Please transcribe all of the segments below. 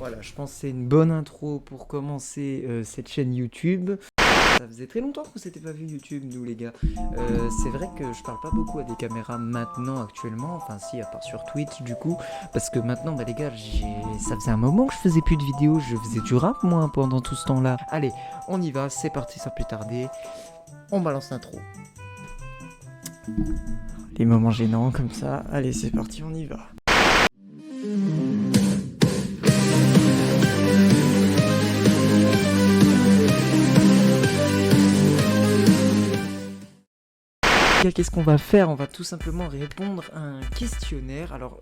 Voilà, je pense que c'est une bonne intro pour commencer cette chaîne YouTube. Ça faisait très longtemps qu'on s'était pas vu YouTube, nous les gars. C'est vrai que je parle pas beaucoup à des caméras maintenant, actuellement. Enfin, si, à part sur Twitch, du coup. Parce que maintenant, bah les gars, ça faisait un moment que je faisais plus de vidéos. Je faisais du rap, moi, pendant tout ce temps-là. Allez, on y va, c'est parti sans plus tarder. On balance l'intro. Les moments gênants comme ça. Allez, c'est parti, on y va. Qu'est-ce qu'on va faire? On va tout simplement répondre à un questionnaire. Alors,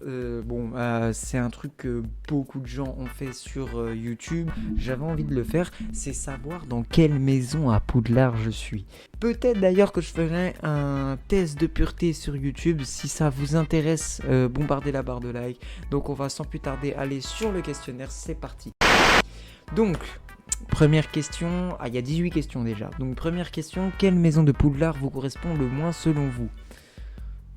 c'est un truc que beaucoup de gens ont fait sur YouTube. J'avais envie de le faire. C'est savoir dans quelle maison à Poudlard je suis. Peut-être d'ailleurs que je ferai un test de pureté sur YouTube. Si ça vous intéresse, bombardez la barre de like. Donc, on va sans plus tarder aller sur le questionnaire. C'est parti. Donc, première question, il y a 18 questions déjà. Donc première question, quelle maison de Poudlard vous correspond le moins selon vous?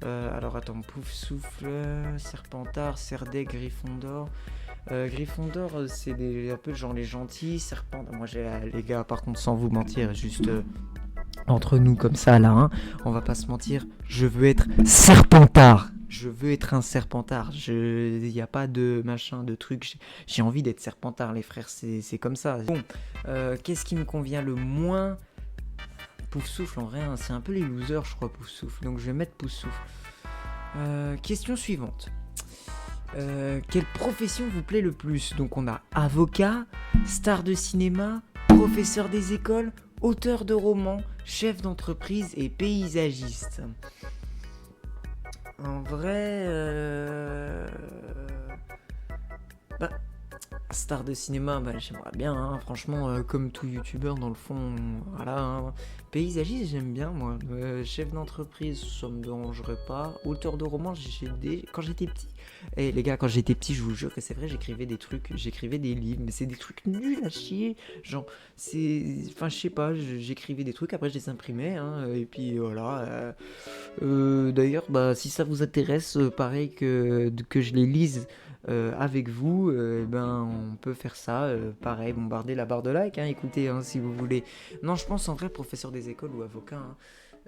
Alors attends, Poufsouffle, Serpentard, Serdaigle, Gryffondor. Gryffondor, c'est un peu genre les gentils. Serpentard, moi les gars, par contre sans vous mentir, juste entre nous comme ça là, hein, on va pas se mentir, je veux être Serpentard. Je veux être un Serpentard. Il n'y a pas de machin, de truc. J'ai envie d'être Serpentard, les frères. C'est comme ça. Bon, qu'est-ce qui me convient le moins? Poufsouffle, en vrai, hein, c'est un peu les losers, je crois, Poufsouffle. Donc, je vais mettre Poufsouffle. Question suivante. Quelle profession vous plaît le plus? Donc, on a avocat, star de cinéma, professeur des écoles, auteur de romans, chef d'entreprise et paysagiste. En vrai, star de cinéma, j'aimerais bien, hein, franchement, comme tout youtubeur dans le fond, voilà. Hein. Paysagiste, j'aime bien, moi. Chef d'entreprise, ça me dérangerait pas. Auteur de romans, quand j'étais petit. Et les gars, quand j'étais petit, je vous jure que c'est vrai, j'écrivais des trucs, j'écrivais des livres, mais c'est des trucs nuls à chier. Genre, enfin, je sais pas, j'écrivais des trucs, après je les imprimais, hein, et puis voilà. D'ailleurs, si ça vous intéresse, pareil que je les lise avec vous, on peut faire ça, pareil, bombarder la barre de like, hein, écoutez, hein, si vous voulez. Non, je pense en vrai professeur des écoles ou avocat. Hein.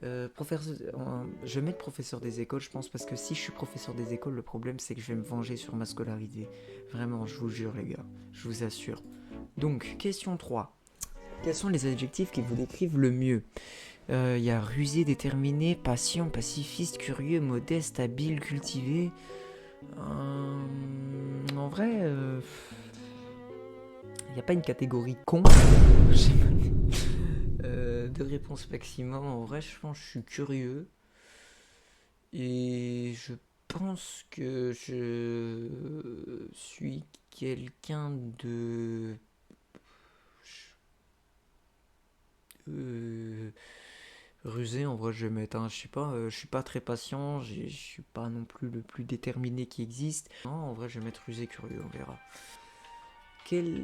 Je vais mettre professeur des écoles, je pense, parce que si je suis professeur des écoles, le problème c'est que je vais me venger sur ma scolarité. Vraiment, je vous jure les gars, je vous assure. Donc, question 3. Quels sont les adjectifs qui vous décrivent le mieux? Y a rusé, déterminé, patient, pacifiste, curieux, modeste, habile, cultivé. En vrai, il n'y a pas une catégorie con. De réponse maximum. En vrai, je pense que je suis curieux. Et je pense que je suis quelqu'un de... rusé, en vrai, je vais mettre, je sais pas, je suis pas très patient, je suis pas non plus le plus déterminé qui existe. Non, en vrai, je vais mettre rusé, curieux, on verra.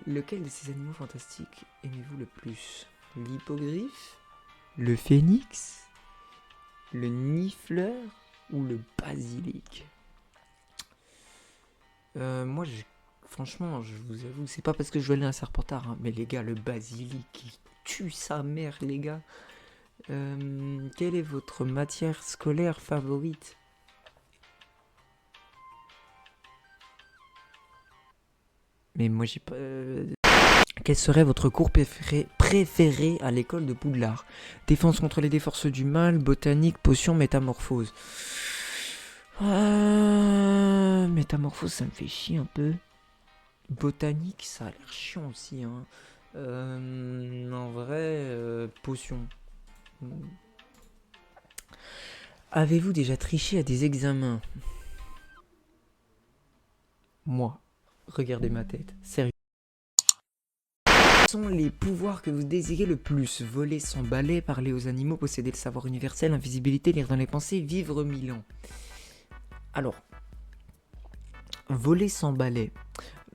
Lequel de ces animaux fantastiques aimez-vous le plus? L'hippogriffe, le phénix, le nifleur ou le basilic? Moi, franchement, je vous avoue, c'est pas parce que je veux aller à un Serpentard, hein, mais les gars, le basilic, il tue sa mère, les gars. Quelle est votre matière scolaire favorite? Mais moi j'ai pas... Quel serait votre cours préféré à l'école de Poudlard? Défense contre les forces du mal, botanique, potion, métamorphose. Métamorphose, ça me fait chier un peu. Botanique, ça a l'air chiant aussi. Hein. En vrai, potion. Avez-vous déjà triché à des examens? Moi. Regardez ma tête. Sérieux. Quels sont les pouvoirs que vous désirez le plus? Voler sans balai, parler aux animaux, posséder le savoir universel, invisibilité, lire dans les pensées, vivre 1000 ans. Alors, voler sans balai.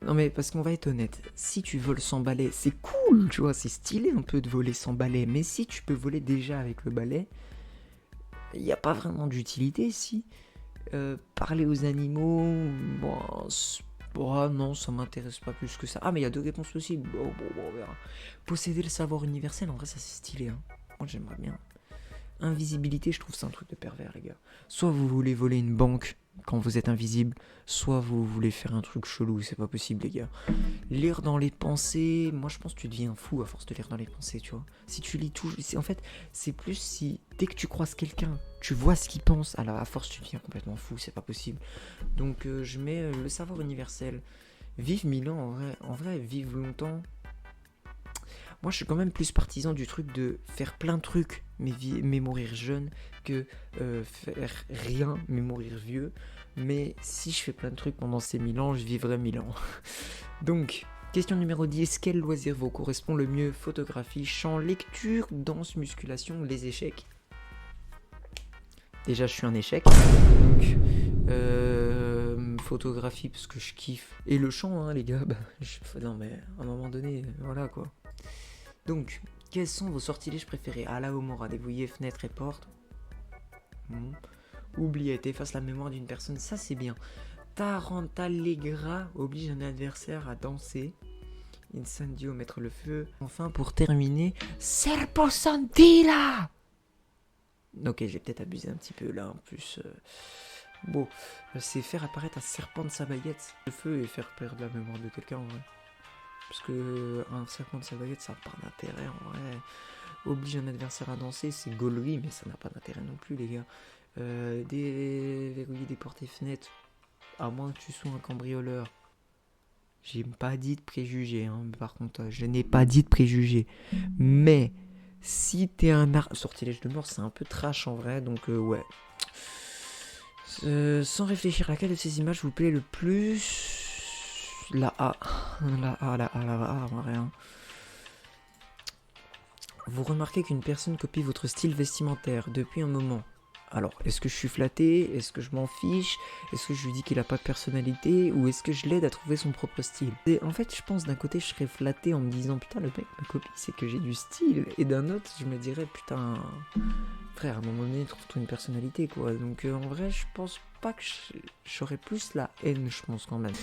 Non mais parce qu'on va être honnête, si tu voles sans balai, c'est cool, tu vois, c'est stylé un peu de voler sans balai. Mais si tu peux voler déjà avec le balai, il n'y a pas vraiment d'utilité si. Parler aux animaux, bon, Oh non, ça m'intéresse pas plus que ça. Ah, mais il y a 2 réponses possibles. Bon, on verra. Posséder le savoir universel, en vrai, ça c'est stylé. Hein. Moi, j'aimerais bien. Invisibilité, je trouve c'est un truc de pervers, les gars. Soit vous voulez voler une banque quand vous êtes invisible, soit vous voulez faire un truc chelou, c'est pas possible, les gars. Lire dans les pensées, moi je pense que tu deviens fou à force de lire dans les pensées, tu vois. Si tu lis tout, en fait, c'est plus si dès que tu croises quelqu'un, tu vois ce qu'il pense, alors à force tu deviens complètement fou, c'est pas possible. Donc je mets le savoir universel. Vive 1000 ans, en vrai, vive longtemps. Moi, je suis quand même plus partisan du truc de faire plein de trucs, mais mourir jeune, que faire rien, mais mourir vieux. Mais si je fais plein de trucs pendant ces 1000 ans, je vivrai 1000 ans. Donc, question numéro 10. Quel loisir vous correspond le mieux? Photographie, chant, lecture, danse, musculation, les échecs. Déjà, je suis un échec. Donc, photographie, parce que je kiffe. Et le chant, hein, les gars. Non, mais à un moment donné, voilà quoi. Donc, quels sont vos sortilèges préférés? À la Homora, débrouiller fenêtres et portes. Oubliette, efface la mémoire d'une personne, ça c'est bien. Tarantallegra oblige un adversaire à danser. Incendio, mettre le feu. Enfin, pour terminer, Serposantila. Ok, j'ai peut-être abusé un petit peu là, en plus. Bon, c'est faire apparaître un serpent de sa baguette. Le feu et faire perdre la mémoire de quelqu'un, en vrai. Parce que un serpent de sa baguette, ça n'a pas d'intérêt, en vrai. Oblige un adversaire à danser, c'est gaulerie, mais ça n'a pas d'intérêt non plus, les gars. Déverrouiller des portes et fenêtres, à moins que tu sois un cambrioleur. J'ai pas dit de préjugés, hein, par contre, je n'ai pas dit de préjugés. Mais si t'es un sortilège de mort, c'est un peu trash en vrai, donc ouais. Sans réfléchir, laquelle de ces images vous plaît le plus? La A, en vrai. Hein. Vous remarquez qu'une personne copie votre style vestimentaire depuis un moment. Alors, est-ce que je suis flatté? Est-ce que je m'en fiche? Est-ce que je lui dis qu'il a pas de personnalité? Ou est-ce que je l'aide à trouver son propre style? Et en fait, je pense d'un côté, je serais flatté en me disant putain, le mec me copie, c'est que j'ai du style. Et d'un autre, je me dirais putain, frère, à un moment donné, trouve-toi une personnalité, quoi. Donc, en vrai, je pense pas que j'aurais plus la haine, je pense quand même.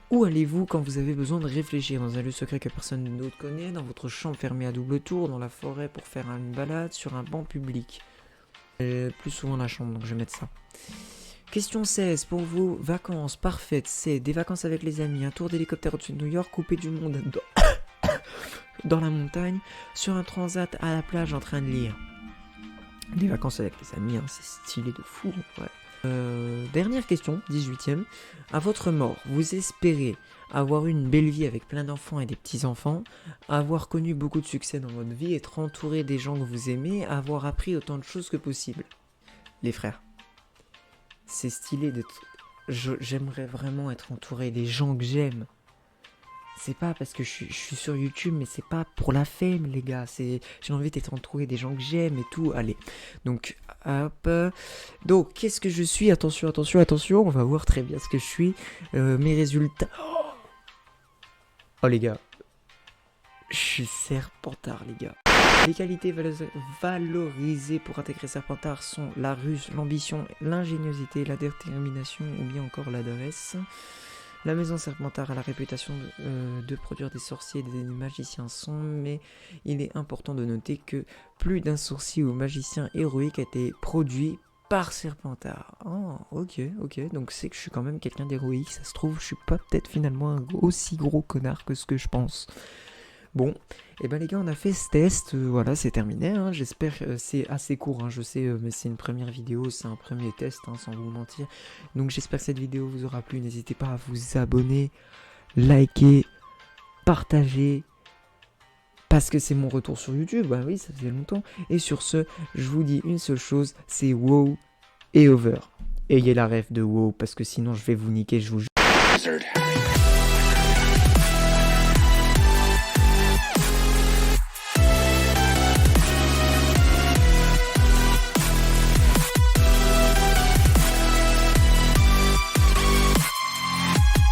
Où allez-vous quand vous avez besoin de réfléchir? Dans un lieu secret que personne d'autre connaît, dans votre chambre fermée à double tour, dans la forêt pour faire une balade, sur un banc public. Plus souvent la chambre, donc je vais mettre ça. Question 16. Pour vous, vacances parfaites, c'est des vacances avec les amis, un tour d'hélicoptère au-dessus de New York, coupé du monde dans la montagne, sur un transat à la plage en train de lire. Des vacances avec les amis, hein, c'est stylé de fou, ouais. Dernière question, 18ème. À votre mort, vous espérez avoir eu une belle vie avec plein d'enfants et des petits-enfants, avoir connu beaucoup de succès dans votre vie, être entouré des gens que vous aimez, avoir appris autant de choses que possible. Les frères, c'est stylé d'être... J'aimerais vraiment être entouré des gens que j'aime. C'est pas parce que je suis sur YouTube, mais c'est pas pour la fame, les gars. J'ai envie d'être entouré des gens que j'aime et tout. Allez, donc, hop. Donc, qu'est-ce que je suis? Attention, on va voir très bien ce que je suis. Mes résultats. Oh, les gars. Je suis Serpentard, les gars. Les qualités valorisées pour intégrer Serpentard sont la ruse, l'ambition, l'ingéniosité, la détermination ou bien encore l'adresse. La maison Serpentard a la réputation de produire des sorciers et des magiciens sombres, mais il est important de noter que plus d'un sorcier ou magicien héroïque a été produit par Serpentard. Oh, ok, donc c'est que je suis quand même quelqu'un d'héroïque, ça se trouve, je suis pas peut-être finalement un aussi gros connard que ce que je pense. Bon, et ben les gars, on a fait ce test, voilà, c'est terminé, hein. J'espère que c'est assez court, hein, je sais, mais c'est une première vidéo, c'est un premier test, hein, sans vous mentir. Donc j'espère que cette vidéo vous aura plu, n'hésitez pas à vous abonner, liker, partager, parce que c'est mon retour sur YouTube, bah oui, ça faisait longtemps. Et sur ce, je vous dis une seule chose, c'est WoW et over. Ayez la ref de WoW, parce que sinon je vais vous niquer, je vous jure.